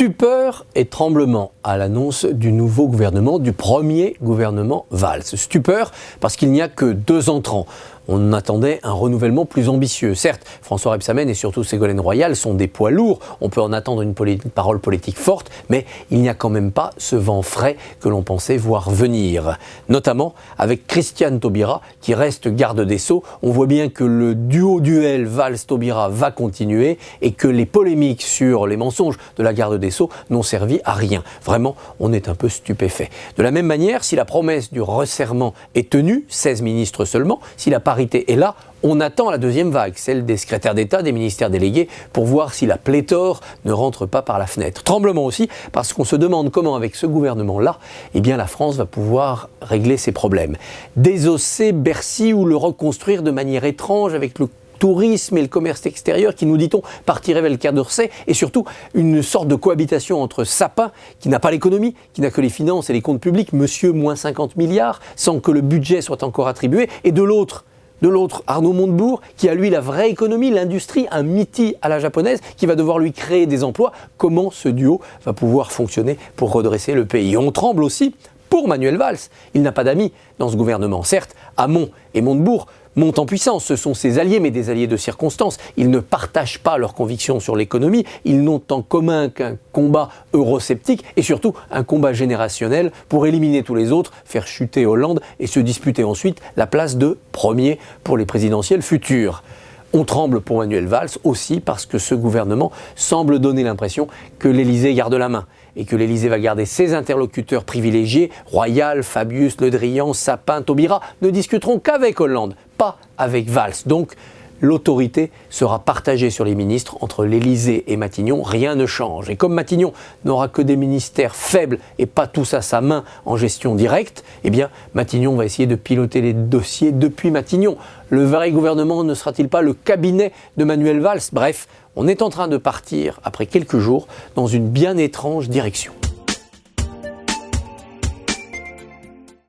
Stupeur et tremblement à l'annonce du nouveau gouvernement, du premier gouvernement Valls. Stupeur parce qu'il n'y a que 2 entrants. On attendait un renouvellement plus ambitieux. Certes, François Rebsamen et surtout Ségolène Royal sont des poids lourds. On peut en attendre une parole politique forte, mais il n'y a quand même pas ce vent frais que l'on pensait voir venir. Notamment avec Christiane Taubira, qui reste garde des Sceaux. On voit bien que le duel Valls-Taubira va continuer et que les polémiques sur les mensonges de la garde des Sceaux n'ont servi à rien. Vraiment, on est un peu stupéfait. De la même manière, si la promesse du resserrement est tenue, 16 ministres seulement, si la parité est là, on attend la deuxième vague, celle des secrétaires d'État, des ministères délégués, pour voir si la pléthore ne rentre pas par la fenêtre. Tremblement aussi, parce qu'on se demande comment, avec ce gouvernement-là, eh bien, la France va pouvoir régler ses problèmes. Désosser Bercy ou le reconstruire de manière étrange avec le tourisme et le commerce extérieur qui, nous dit-on, partirait vers le Quai d'Orsay, et surtout une sorte de cohabitation entre Sapin, qui n'a pas l'économie, qui n'a que les finances et les comptes publics, monsieur moins 50 milliards, sans que le budget soit encore attribué, et de l'autre, Arnaud Montebourg, qui a lui la vraie économie, l'industrie, un MITI à la japonaise, qui va devoir lui créer des emplois. Comment ce duo va pouvoir fonctionner pour redresser le pays? On tremble aussi pour Manuel Valls. Il n'a pas d'amis dans ce gouvernement. Certes, Hamon et Montebourg montent en puissance, ce sont ses alliés, mais des alliés de circonstance. Ils ne partagent pas leurs convictions sur l'économie, ils n'ont en commun qu'un combat eurosceptique et surtout un combat générationnel pour éliminer tous les autres, faire chuter Hollande et se disputer ensuite la place de premier pour les présidentielles futures. On tremble pour Manuel Valls aussi parce que ce gouvernement semble donner l'impression que l'Élysée garde la main et que l'Élysée va garder ses interlocuteurs privilégiés. Royal, Fabius, Le Drian, Sapin, Taubira ne discuteront qu'avec Hollande, pas avec Valls. Donc l'autorité sera partagée sur les ministres entre l'Élysée et Matignon, rien ne change. Et comme Matignon n'aura que des ministères faibles et pas tous à sa main en gestion directe, eh bien Matignon va essayer de piloter les dossiers depuis Matignon. Le vrai gouvernement ne sera-t-il pas le cabinet de Manuel Valls? Bref, on est en train de partir, après quelques jours, dans une bien étrange direction.